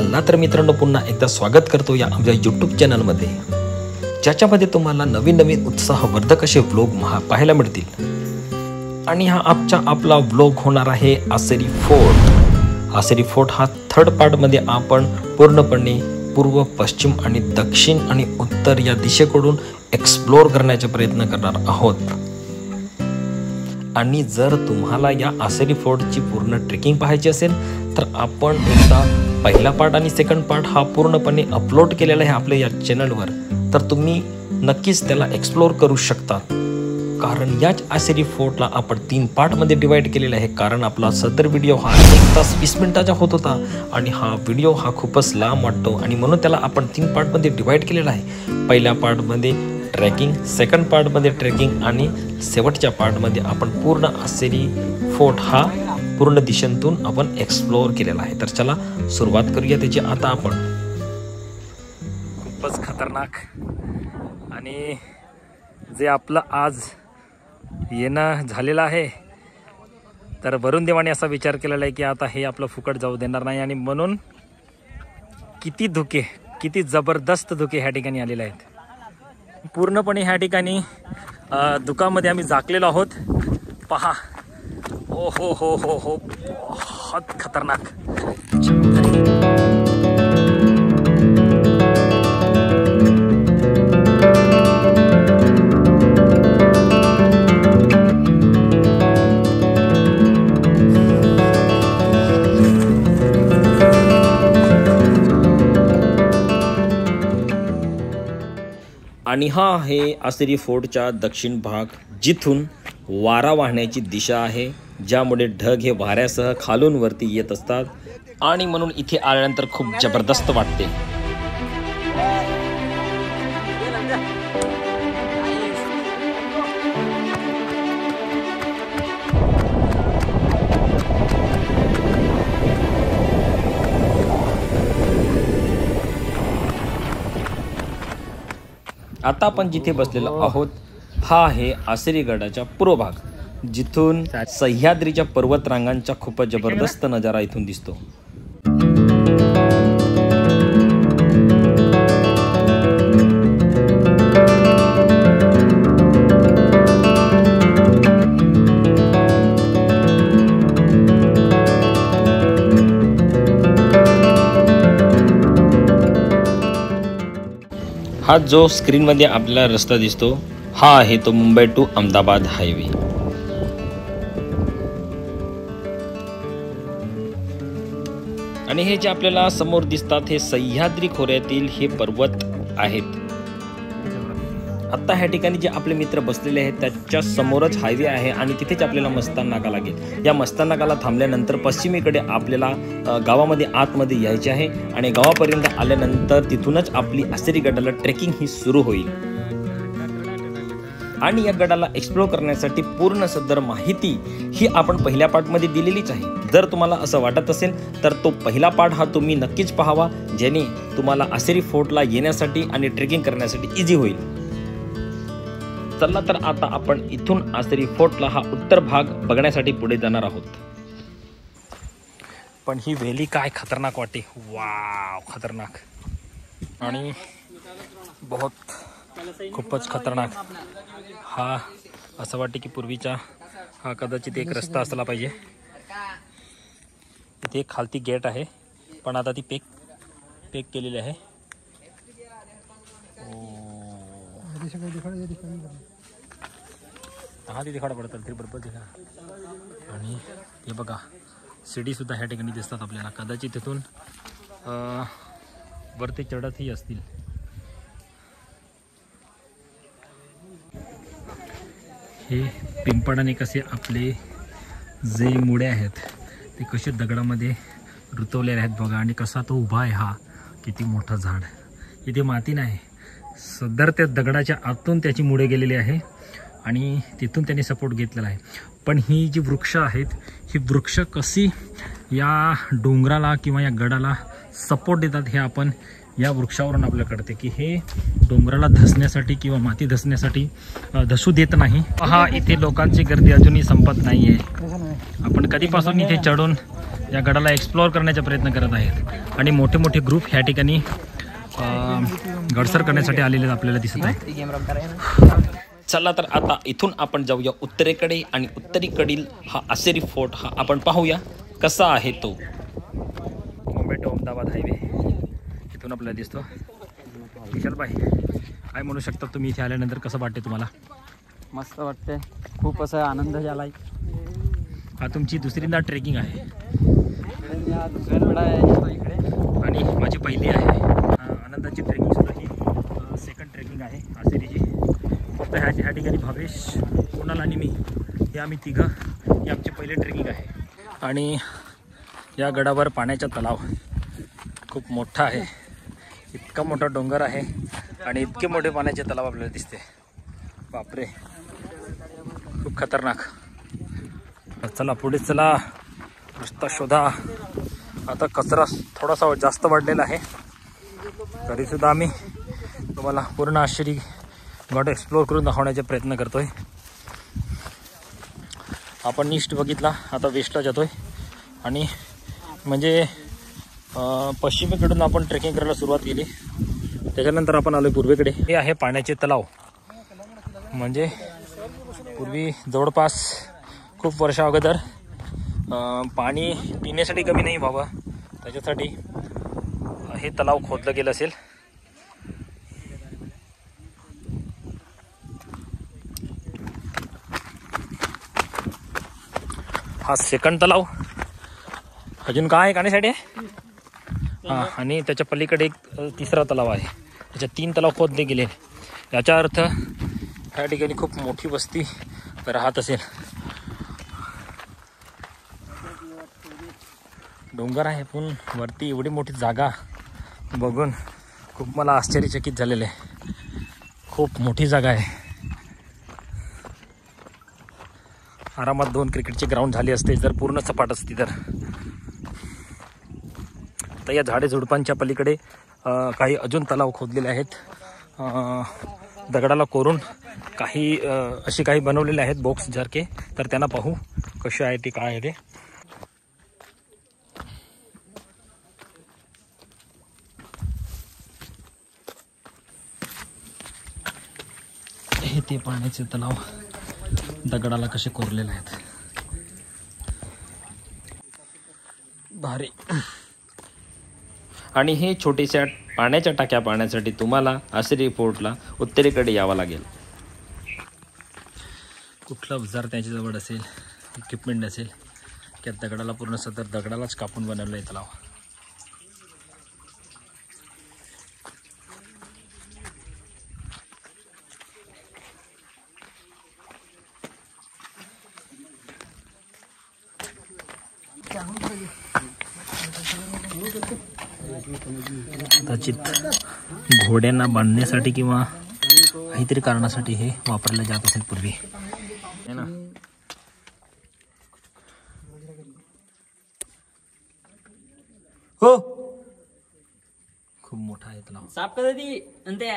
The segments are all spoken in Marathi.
चला तर मित्रांनो, पुन्हा एकदा स्वागत करतो या आमच्या यूट्यूब चॅनलमध्ये, ज्याच्यामध्ये तुम्हाला नवीन नवीन उत्साहवर्धक असे व्लॉग पाहायला मिळतील। आणि हा आपला व्लॉग होणार आहे आसेरी फोर्ट। आसेरी फोर्ट हा थर्ड पार्टमध्ये आपण पूर्णपणे पूर्व, पश्चिम आणि दक्षिण आणि उत्तर या दिशेकडून एक्सप्लोर करण्याचा प्रयत्न करणार आहोत। आणि जर तुम्हाला या आसेरी फोर्टची पूर्ण ट्रेकिंग पाहायची असेल तर आपण एकदा पहिला पार्ट आणि सेकंड पार्ट हा पूर्णपणे अपलोड केलेला आहे आपल्या या चॅनलवर, तर तुम्ही नक्कीच त्याला एक्सप्लोर करू शकता। कारण याच आसेरी फोर्टला आपण 3 पार्टमध्ये डिवाइड केलेला आहे, कारण आपला सदर व्हिडिओ हा 1 तास 20 मिनिटाचा होत होता आणि हा व्हिडिओ हा खूपच लांब वाटतो आणि म्हणून त्याला आपण 3 पार्टमध्ये डिवाइड केलेला आहे। पहिल्या पार्टमध्ये ट्रेकिंग, सेकंड पार्टमध्ये ट्रेकिंग आणि शेवटच्या पार्टमध्ये आपण पूर्ण आसेरी फोर्ट हा पूर्ण दिशेतून आपण एक्सप्लोर केलेला आहे। तर चला सुरुवात करूया त्याची आता आपण। खूपच खतरनाक आणि जे आपलं आज येणं झालेलं आहे, तर वरुण देवाने असा विचार केलेला आहे की आता हे आपलं फुकट जाऊ देणार नाही, आणि म्हणून किती जबरदस्त धुके ह्या ठिकाणी आलेले आहेत। पूर्णपणे ह्या ठिकाणी दुकामध्ये आम्ही झाकलेलो आहोत। पहा, ओ हो हो हो हो, बहुत खतरनाक। आणि हा आहे आसेरी फोर्टचा दक्षिण भाग, जिथून वारा वाहण्याची दिशा आहे, ज्यामुळे ढग हे वाऱ्यासह खालून वरती येत असतात आणि म्हणून इथे आल्यानंतर खूप जबरदस्त वाटते। आता आपण जिथे बसलेलो आहोत हा आहे आसेरी गडाचा पूर्व भाग, जिथून सह्याद्रीच्या पर्वतरांगांचा खूपच जबरदस्त नजारा इथून दिसतो। हा जो स्क्रीनमध्ये आपल्याला रस्ता दिसतो हा आहे तो मुंबई टू अहमदाबाद हायवे। आणि हे जे आपल्याला समोर दिसतात हे सह्याद्री खोऱ्यातील हे पर्वत आहेत। आता ह्या ठिकाणी जे आपले मित्र बसलेले आहेत त्याच्या समोरच हायवे आहे आणि तिथेच आपल्याला मस्तान नाका लागेल। या मस्तान नाकाला थांबल्यानंतर पश्चिमेकडे आपल्याला गावामध्ये आतमध्ये यायचे आहे आणि गावापर्यंत आल्यानंतर तिथूनच आपली आसेरी गडाला ट्रेकिंग ही सुरू होईल। आणि या गडाला एक्सप्लोर करण्यासाठी पूर्ण सदर माहिती ही आपण पहिल्या पार्टमध्ये दिलेलीच आहे। जर तुम्हाला असं वाटत असेल तर तो पहिला पार्ट हा तुम्ही नक्कीच पाहावा, ज्याने तुम्हाला आसेरी फोर्टला येण्यासाठी आणि ट्रेकिंग करण्यासाठी इझी होईल। चला तर आता आपण इथून आसेरी फोर्टला हा उत्तर भाग बघण्यासाठी पुढे जाणार आहोत। पण ही वेली काय खतरनाक वाटते, वाव खतरनाक, आणि खूपच खतरनाक। हा असं वाटते की पूर्वीचा हा कदाचित एक रस्ता असला पाहिजे। इथे एक खालती गेट आहे, पण आता ती पेक केलेली आहे। हा ती दिखाडा पडतात तरी बरोबर दिखा। आणि हे बघा सीडी सुद्धा ह्या ठिकाणी दिसतात आपल्याला, कदाचित तिथून वरती चढतही असतील। हे पिंपळाने कसे आपले जे मुळे आहेत ते कसे दगडामध्ये रुतवलेले आहेत बघा, आणि कसा तो उभा आहे। हा किती मोठा झाड, इथे माती नाही, सदर त्या दगडाच्या आतून त्याची मुळे गेलेली आहे आणि तिथून त्यांनी सपोर्ट घेतलेला आहे। पण ही जी वृक्ष आहेत ही वृक्ष कशी या डोंगराला किंवा या गडाला सपोर्ट देतात हे आपण या वृक्षावरून आपल्याला कळते की हे डोंगराला धसण्यासाठी किंवा माती धसण्यासाठी धसू देत नाही। पहा इथे लोकांची गर्दी अजूनही संपत नाही आहे। आपण कधीपासून इथे चढून या गडाला एक्सप्लोअर करण्याचा प्रयत्न करत आहेत आणि मोठे मोठे ग्रुप ह्या ठिकाणी गडसर करण्यासाठी आलेले आपल्याला दिसत आहेत. चला तर आता इथून आपण जाऊया उत्तरेकडे आणि उत्तरेकडील हा आसेरी फोर्ट हा आपण पाहूया कसा आहे तो. मुंबई टू अहमदाबाद हायवे इथून आपल्याला दिसतो. विशालबाई काय म्हणू शकता तुम्ही इथे आल्यानंतर कसं वाटते तुम्हाला? मस्त वाटते, खूप असा आनंद झालाय. हा तुमची दुसरींदा ट्रेकिंग आहे? दुसऱ्या वेळा येतो इकडे आणि माझी पहिली आहे. आनंदाची ट्रेकिंग सुद्धा ही सेकंड ट्रेकिंग आहे आसेरीची. फक्त ह्या ठिकाणी भावेश, कुणाल आणि मी हे आम्ही तिघं ही आमची पहिली ट्रेकिंग आहे. आणि या गडावर पाण्याचा तलाव खूप मोठा आहे. इतका मोठा डोंगर आहे आणि इतके मोठे पाण्याचे तलाव आपल्याला दिसते. बापरे, खूप खतरनाक. चला पुढे चला, रस्ता शोधा. आता कचरा थोडासा जास्त वाढलेला आहे तरीसुद्धा आम्ही तुम्हाला पूर्ण आश्चर्य गड एक्सप्लोअर करून दाखवण्याचा प्रयत्न करतोय. आपण ईस्ट बघितला, आता वेस्टला जातोय. आणि म्हणजे पश्चिमेकडून आपण ट्रेकिंग करायला सुरुवात केली, त्याच्यानंतर आपण आलो पूर्वेकडे. हे आहे पाण्याचे तलाव. म्हणजे पूर्वी जवळपास खूप वर्षा अगोदर पाणी पिण्यासाठी कमी नाही व्हावं त्याच्यासाठी हे तलाव खोदलं गेलं असेल. हा सेकंड तलाव. अजून काय गाण्यासाठी आहे? हां, आणि त्याच्या पलीकडे एक तिसरा तलाव आहे. त्याच्यात 3 तलाव खोदले गेले. याचा अर्थ या ठिकाणी खूप मोठी वस्ती राहत असेल. डोंगर आहे पण वरती एवढी मोठी जागा बघून खूप मला आश्चर्यचकित झालेलं आहे. खूप मोठी जागा आहे. आरामात 2 क्रिकेटचे ग्राउंड झाले असते जर पूर्ण सपाट असती तर. तर या झाडे झुडपांच्या पलीकडे काही अजून तलाव खोदलेले आहेत. दगडाला कोरून काही असे काही बनवलेले आहेत बॉक्स सारखे. तर त्यांना पाहू कसे आहे ते, काय आहे ते. हे ते पाण्याचे तलाव दगडाला कसे कोरलेले आहेत. भारी. आणि हे छोट्याशा पाण्याच्या टाक्या पाहण्यासाठी तुम्हाला आसेरी फोर्टला उत्तरेकडे यावं लागेल. कुठला जर त्याच्याजवळ असेल इक्विपमेंट असेल की दगडाला पूर्ण सदर दगडालाच कापून बनवलं आहे तलाव. कदाचित घोड्यांना बांधण्यासाठी किंवा काहीतरी कारणासाठी हे वापरलं जात असेल पूर्वी, है ना. हो, खूप मोठा आहे तलाव. साफ करा ती अंत्या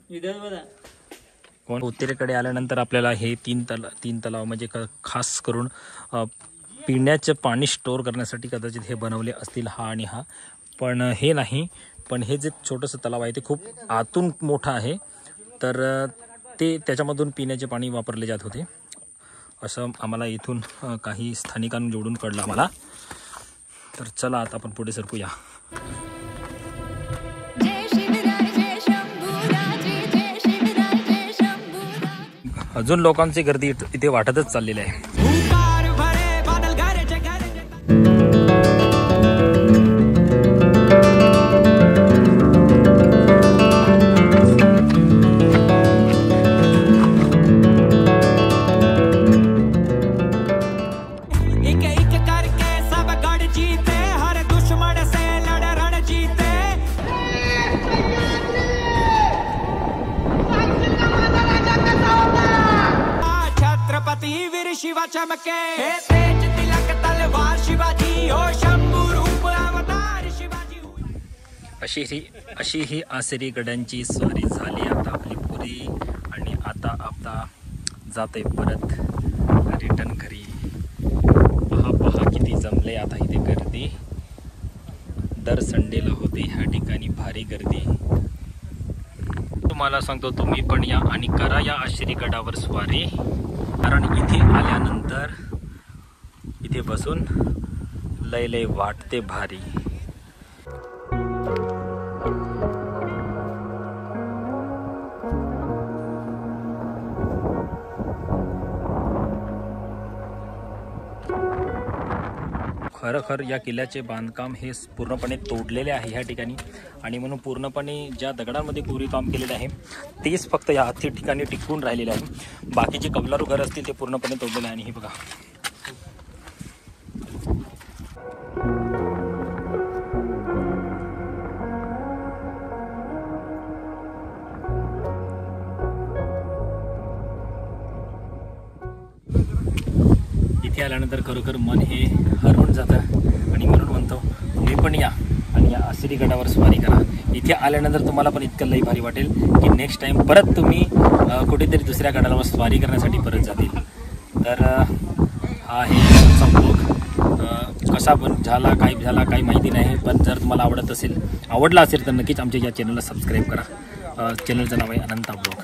विदर्भ. कोण उत्तरेकडे आल्यानंतर आपल्याला हे तीन तलाव म्हणजे खास करून पिण्याचं पाणी स्टोअर करण्यासाठी कदाचित हे बनवले असतील, हा आणि हा. पण हे नाही, पण हे जे छोटंसं तलाव आहे ते खूप आतून मोठं आहे. तर ते त्याच्यामधून पिण्याचे पाणी वापरले जात होते असं आम्हाला इथून काही स्थानिकांजोडून कळलं आम्हाला. तर चला आता आपण पुढे सरकूया. अजून लोकांची गर्दी इथे वाटतच चाललेली आहे. शिवा चमके तेज तिलक तलवार शिवाजी हो शंभू रूप अवतार शिवाजी. अशी ही आसेरी गडांची स्वारी झाली आता आपली पुरी. आणि आता आपला जाते परत रिटर्न घरी. पहा किती जमले आता इथे गर्दी. होती, दर संडेला होते ह्या ठिकाणी भारी गर्दी. तुम्हाला सांगतो तुम्ही पण या आणि करा या आशिरी गडावर स्वारी, कारण इथे आल्यानंतर इथे बसून लय लय वाटते भारी. खरखर या किल्ल्याचे बांधकाम हे पूर्णपणे तोडलेले आहे ह्या ठिकाणी, आणि म्हणून पूर्णपणे ज्या दगडांमध्ये कोरीव काम केलेलं आहे तेच फक्त या ठिकाणी टिकून राहिलेले आहे. बाकीचे कबलारू घर असतील ते पूर्णपणे तोडलेले आहे. आणि हे बघा, इथे आल्यानंतर खरोखर मन हे हरवून जातं, आणि म्हणून म्हणतो तुम्ही पण या आणि या आशिरी गडावर स्वारी करा. इथे आल्यानंतर तुम्हाला पण इतकं लई भारी वाटेल की नेक्स्ट टाईम परत तुम्ही कुठेतरी दुसऱ्या गडावर स्वारी करण्यासाठी परत जातील. तर हा आहे आजचा ब्लॉग. कसा पण झाला काही माहिती नाही, पण जर तुम्हाला आवडला असेल तर नक्कीच आमच्या या चॅनलला सबस्क्राईब करा. चॅनलचं नाव आहे अनंता ब्लॉग.